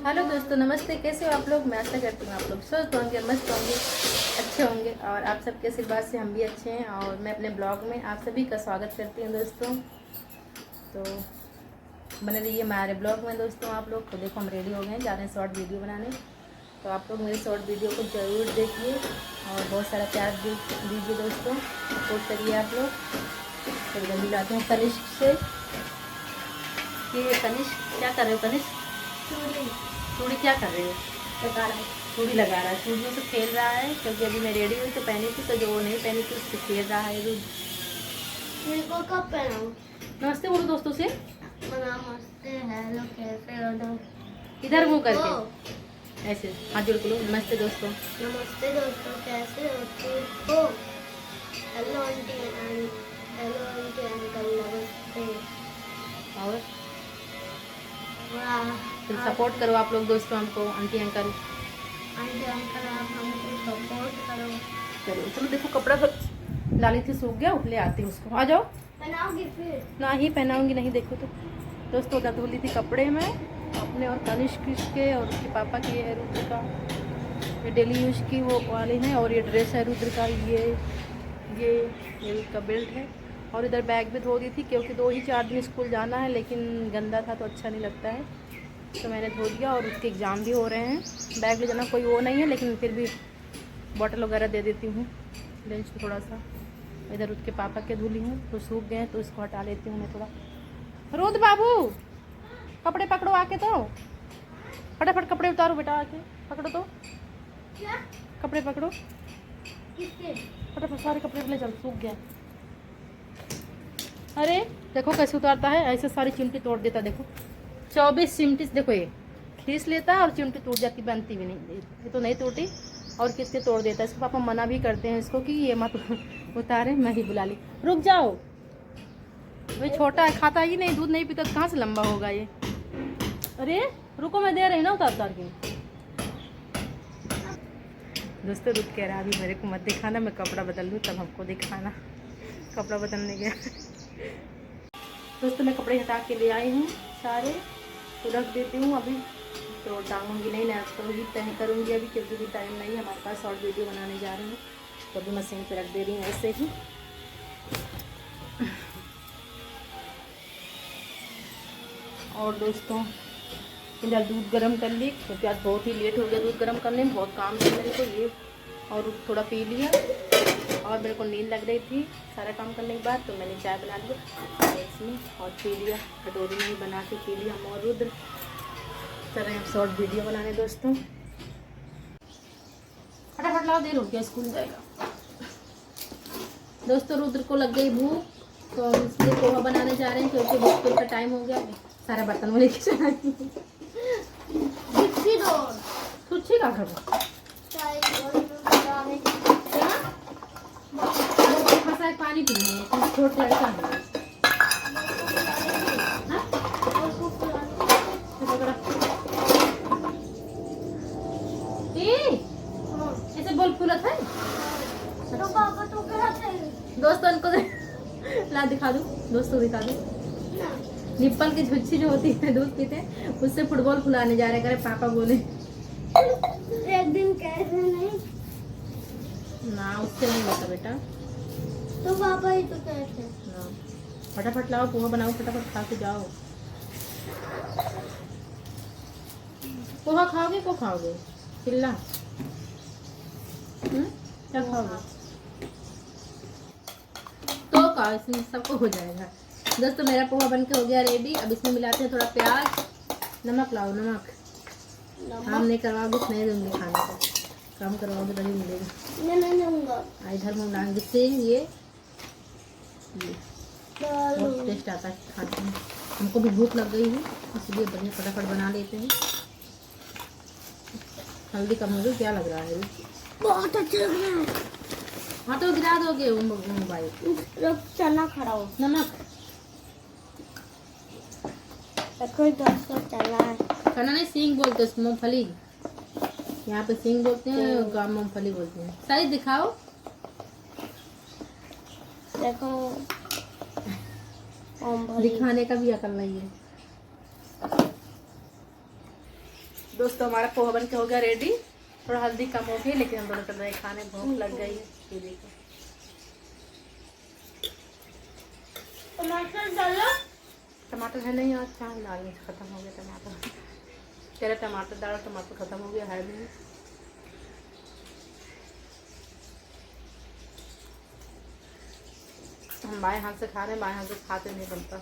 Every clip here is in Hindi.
हेलो दोस्तों, नमस्ते। कैसे हो आप लोग? मैं आशा करती हूँ आप लोग स्वस्थ होंगे, मस्त होंगे, अच्छे होंगे और आप सबके आशीर्वाद से हम भी अच्छे हैं। और मैं अपने ब्लॉग में आप सभी का स्वागत करती हूँ दोस्तों। तो बने रहिए हमारे ब्लॉग में दोस्तों। आप लोग तो देखो हम रेडी हो गए, जा रहे हैं शॉर्ट वीडियो बनाने। तो आप लोग मेरे शॉर्ट वीडियो को ज़रूर देखिए और बहुत सारा प्यार दीजिए दोस्तों, सपोर्ट करिए आप लोग। तो जल्दी लाते हैं कनिष्क से। ये कनिष्क क्या कर रहे हो? कनिष्क चूड़ी क्या कर रहे हो? लगा रहा है, चूड़ी लगा रहा है, चूड़ियों से खेल रहा है। क्योंकि अभी मैं रेडी हुई तो पहनी थी, तो जो वो नहीं पहनी थी उससे खेल रहा है। मेरे को कब पहनाऊं? नमस्ते बोलो दोस्तों से। नमस्ते, हेलो, कैसे हो तुम? इधर मुँह करके ऐसे हाथ जोड़ के लो। नमस्ते दोस्तों। नमस्ते दोस्तों, कैसे हो तुम? हो hello aunty and hello aunty uncle, नमस्ते। और वाह, फिर सपोर्ट करो आप लोग दोस्तों हमको, आंटी अंकल। आंटी अंकल आप हमको सपोर्ट करो। चलो चलो, देखो कपड़ा डाली थी, सूख गया, ले आती हूँ उसको। आ जाओ। पहनाओगी फिर? ना ही पहनाऊंगी, नहीं। देखो तो दोस्तों, उधर धुली थी कपड़े में अपने और कनिष्क के और उसके पापा की है, रुद्र का। ये डेली यूज की वो वाले हैं। और ये ड्रेस है रुद्र का, ये उसका बेल्ट है। और इधर बैग भी धो दी थी, क्योंकि 2 ही 4 दिन स्कूल जाना है, लेकिन गंदा था तो अच्छा नहीं लगता है, तो मैंने धो दिया। और उसके एग्ज़ाम भी हो रहे हैं। बैग ले जाना कोई वो नहीं है, लेकिन फिर भी बॉटल वगैरह दे देती हूँ लंच में थोड़ा सा। इधर उसके पापा के धुली हूँ तो सूख गए हैं, तो इसको हटा लेती हूँ मैं थोड़ा। रुद्र बाबू कपड़े पकड़ो आके, तो फटाफट कपड़े उतारो बेटा, आके पकड़ो तो। क्या? कपड़े पकड़ो किसके? फटाफट, सारे कपड़े ले चल, सूख गया। अरे देखो कैसे उतारता है, ऐसे सारी चिमटी तोड़ देता। देखो 24 चिमटी, देखो ये खींच लेता है और चिमटी टूट जाती, बनती भी नहीं। ये तो नहीं टूटी और किसके तोड़ देता है। इसको पापा मना भी करते हैं इसको कि ये मत उतारे। मैं ही बुला ली, रुक जाओ। भाई छोटा है, खाता ही नहीं, दूध नहीं पीता, तो कहाँ से लंबा होगा ये। अरे रुको, मैं दे रही ना उतार उतार के। दोस्तों रुक कह रहा अभी मेरे को मत दिखाना, मैं कपड़ा बदल दूँ तब हमको दिखाना। कपड़ा बदलने गया। दोस्तों मैं कपड़े हटा के ले आई हूँ सारे, तो रख देती हूँ अभी। तो टांगूंगी नहीं ना, तो ही तय करूँगी अभी, क्योंकि भी टाइम नहीं है हमारे पास। शॉर्ट वीडियो बनाने जा रही हूँ, तो अभी मशीन पे रख दे रही हूँ ऐसे ही। और दोस्तों इधर दूध गर्म कर ली, क्योंकि आज बहुत ही लेट हो गया दूध गर्म करने में, बहुत काम था मेरे को ये। और थोड़ा पी लिया, और मेरे को नींद लग रही थी सारा काम करने के बाद, तो मैंने चाय बना लिया इसमें और पी लिया, कटोरी में ही बना के पी लिया। हम और रुद्र चल रहे हैं शॉर्ट वीडियो बनाने दोस्तों। फटाफट लाओ, देर हो गया, स्कूल जाएगा। दोस्तों रुद्र को लग गई भूख, तो हम इसलिए पोहा बनाने जा रहे हैं, क्योंकि बिस्कुट का टाइम हो गया। सारा बर्तन वो लेके चला सुच्छी का घर फंसा पानी पीने, छोटा लड़का है। ऐसे बोल फूलत है तो पापा तो कहते दोस्तों, उनको ला दिखा दूँ, दोस्तों दिखा दूँ। निप्पल की झुच्छी जो होती है दूध पीते, उससे फुटबॉल फुलाने जा रहे, करे पापा बोले। एक दिन कैसे नहीं ना, उससे नहीं होता बेटा। तो पापा ही तो कहते ना, फटाफट लाओ, पोहा बनाओ, फटाफट खा के जाओ। पोहा खाओगे को खाओगे? चिल्ला। क्या खाओगे? तो का इसमें सबको हो जाएगा। दोस्तों मेरा पोहा बन के हो गया रेडी। अब इसमें मिलाते हैं थोड़ा प्याज, नमक। लाओ नमक, काम नहीं करवाओगे तो नहीं दूंगी खाने को, काम करवाओगे तभी मिलेगा। मैं नहीं दूंगा। इधर में डालेंगे सेंग, ये बहुत टेस्ट आता है खाने में। हमको भी भूख लग गई है, इसलिए बढ़िया फटाफट बना लेते हैं। हल्दी कम हो गई, क्या लग रहा है? बहुत अच्छा लग रहा है। हाँ तो गिरा दोगे मोबाइल। रुक, चना खड़ा हो। नमक देखो दोस्तों, चना है। खाना नहीं, सींग बोलते हैं मूंगफली, यहाँ पे सींग बोलते हैं, गाँव मूंगफली बोलते हैं। साइज दिखाओ। देखो दिखाने का भी अकल नहीं है। दोस्तों हमारा पोहा बन के हो गया रेडी। थोड़ा हल्दी कम हो गई लेकिन हम दोनों चल रहे खाने, भूख लग गई है। ये देखो टमाटर डालो। टमाटर है नहीं आज, क्या डालने से खत्म हो गया टमाटर। कह रहे टमाटर डालो, टमाटर खत्म हो गया है नहीं। हम बाएं हाथ से खा रहे हैं, बाएं हाथ से खाते नहीं बनता।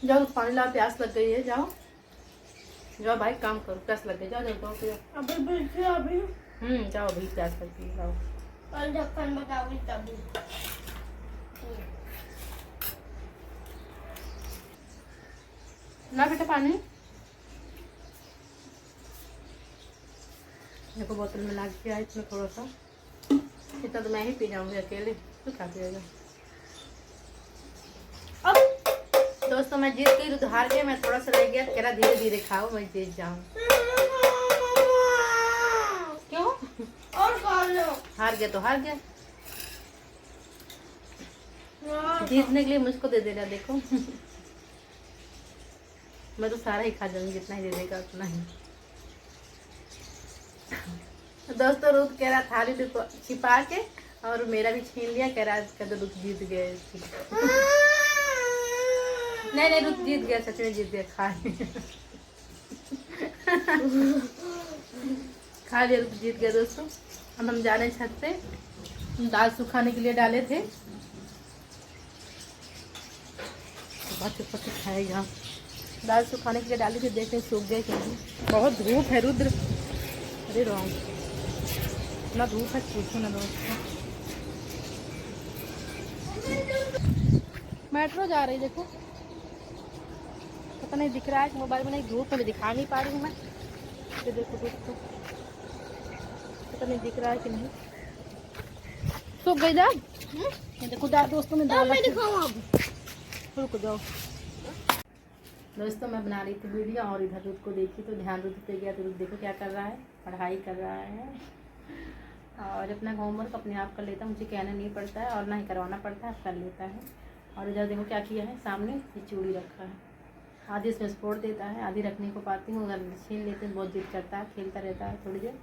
जाओ पानी लाओ, प्यास लग गई है। जाओ जाओ भाई काम करो, प्यास लग गई। जाओ जाओ अभी जाओ अभी प्यास लगती है। जाओ और ढक्कन बताओगी तभी। ना बेटा पानी देखो बोतल में ला के आई, इसमें थोड़ा सा। इतना तो मैं ही पी जाऊंगी अकेले, तो खा पिएगा। दोस्तों मैं जीत गई, तो हार गया। मैं थोड़ा सा रह गया, कह रहा धीरे धीरे खाओ, मैं जीत जाऊँ। क्यों? और खा लो। हार गया तो हार गया, जीतने के लिए मुझको दे देना। देखो मैं तो सारा ही खा जाऊंगी, जितना ही दे देगा उतना ही। दोस्तों रुक कह रहा थाली छिपा के और मेरा भी छीन लिया, कह रहा कह तो रुक जीत गए। नहीं रुक जीत गया, सच में जीत गया। खा खा लिया, रुक जीत गया। दोस्तों अब हम जा रहे हैं छत पे, दाल सुखाने के लिए डाले थे। बहुत चुप के खाएगा। दाल सुखाने के लिए डाली थी, देखते सूख गए कि नहीं। बहुत धूप है रुद्र, अरे रॉन्ग, इतना धूप है पूछो ना दोस्तों। मेट्रो जा रही देखो, पता नहीं दिख रहा है मोबाइल में, नहीं धूप में दिखा नहीं पा रही हूँ मैं। तो देखो दोस्तों, पता नहीं दिख रहा है कि नहीं। सूख गई दाल। देखो दाल दोस्तों में दाल रुक जाओ। दोस्तों मैं बना रही थी वीडियो और इधर रुद को देखी तो ध्यान रुद पे गया। तो रुद देखो क्या कर रहा है, पढ़ाई कर रहा है और अपना होमवर्क अपने आप कर लेता है। मुझे कहना नहीं पड़ता है और ना ही करवाना पड़ता है, कर लेता है। और इधर देखो क्या किया है, सामने ये चूड़ी रखा है। आधी इसमें स्पोर्ट देता है, आधी रखने को पाती हूँ, अगर छीन लेते हैं बहुत जिद करता है, खेलता रहता है थोड़ी देर।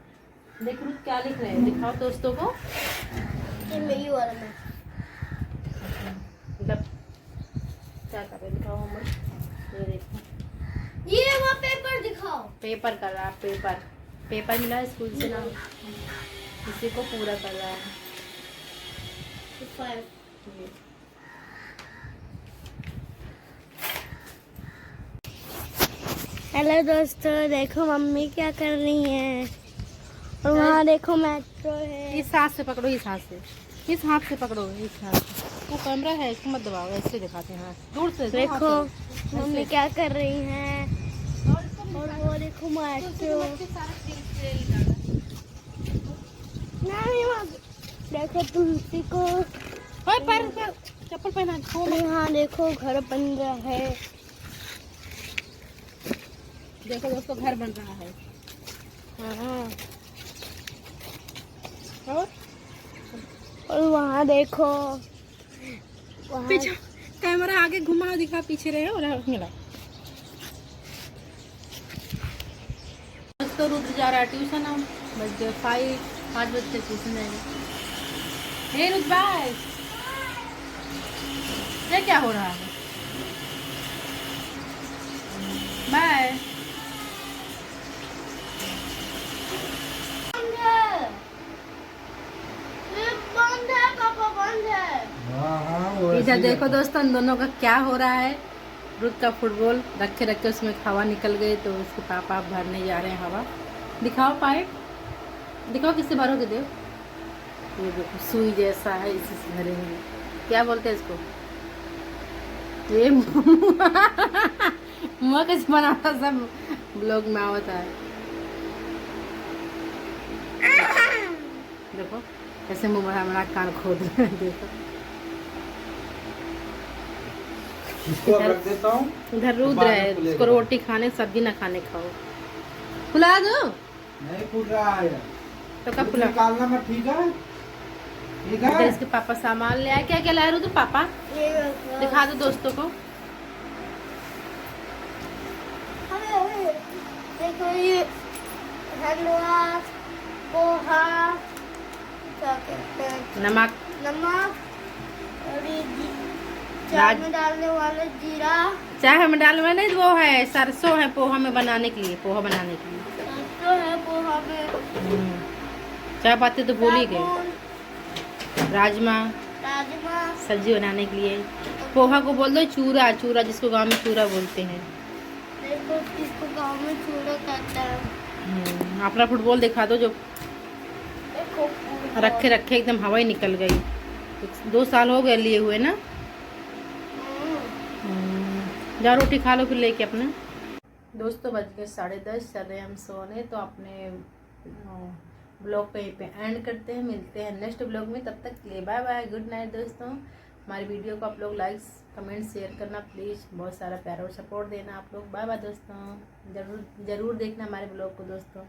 देखो रुद क्या लिख रहे हैं, दिखाओ दोस्तों को। मेरी वाला में मतलब क्या कर रहे, दिखाओ होमवर्क। ये देखो, ये वहाँ पेपर दिखाओ। पेपर कर रहा है, पेपर मिला है स्कूल से ना, इसी को पूरा कर रहा है। हेलो दोस्तों, देखो मम्मी क्या कर रही हैं। और वहाँ देखो मेट्रो है। इस हाथ से पकड़ो, इस हाथ से, इस हाथ से पकड़ो, इस हाथ से। वो कैमरा है, इसको मत दबाओ, ऐसे दिखाते हैं दूर से। देखो मम्मी क्या कर रही हैं। और वो देखो मेट्रो। नहीं देखो तुलसी को, पर चप्पल पहना। यहाँ देखो घर बन रहा है। देखो दोस्तों घर बन रहा है। हाँ। और वहाँ देखो, वहाँ पीछे कैमरा आगे घुमा, दिखा पीछे रहे और मिला। तो रुद्र जा रहा है ट्यूशन। हम बज गए 5 बजे ट्यूशन जाएंगे। हे रुद्र भाई, ये क्या हो रहा है? बाय। बंद है पापा, बंद है। इधर देखो दोस्तों इन दोनों का क्या हो रहा है। रुद्र का फुटबॉल रखे रखे उसमें हवा निकल गई, तो उसके पापा भरने जा रहे हैं हवा। दिखाओ पाइप, दिखाओ किससे भरोगे। देव ये देखो सुई जैसा है, इसी से भरेंगे। क्या बोलते हैं इसको, ये मुँह कैसे बनाता, सब ब्लॉग में आवता है। देखो कैसे मुँह बना कान खोद रहे हैं। देखो इसको रख देता हूँ। इधर रुद्र है, उसको रोटी खाने सब्जी ना खाने खाओ। फुला दो। नहीं फूल रहा है तो कब फुला? निकालना मत, ठीक है? ठीक इधर है। इसके पापा सामान ले आए। क्या क्या लाए रुद्र पापा? दिखा दो दोस्तों को। देखो तांदुआ, पोहा, क्या कहते हैं, नमक, नमक और ये चाय में डालने वाला जीरा, चाय में डालने वाला नहीं, वो है सरसों है पोहा में बनाने के लिए, पोहा बनाने के लिए। सरसों है पोहा में, चाय पत्ती तो भूल ही गए। साबुन, राजमा राजमा, सब्जी बनाने के लिए। पोहा को बोल दो चूरा, चूरा जिसको गांव में चूरा बोलते हैं। देखो इसको गाँव में चूड़ा कहते हैं। अपना फुटबॉल दिखा दो जो देखो रखे रखे एकदम हवा ही निकल गई। 2 साल हो गए लिए हुए ना। जाओ रोटी खा लो फिर लेके अपना। दोस्तों बज गए 10:30, चल रहे हम सोने। तो अपने ब्लॉग पे यहीं पे एंड करते हैं, मिलते हैं नेक्स्ट ब्लॉग में। तब तक के लिए बाय बाय, गुड नाइट दोस्तों। हमारी वीडियो को आप लोग लाइक्स कमेंट शेयर करना प्लीज़, बहुत सारा प्यार और सपोर्ट देना आप लोग। बाय बाय दोस्तों, ज़रूर देखना हमारे ब्लॉग को दोस्तों।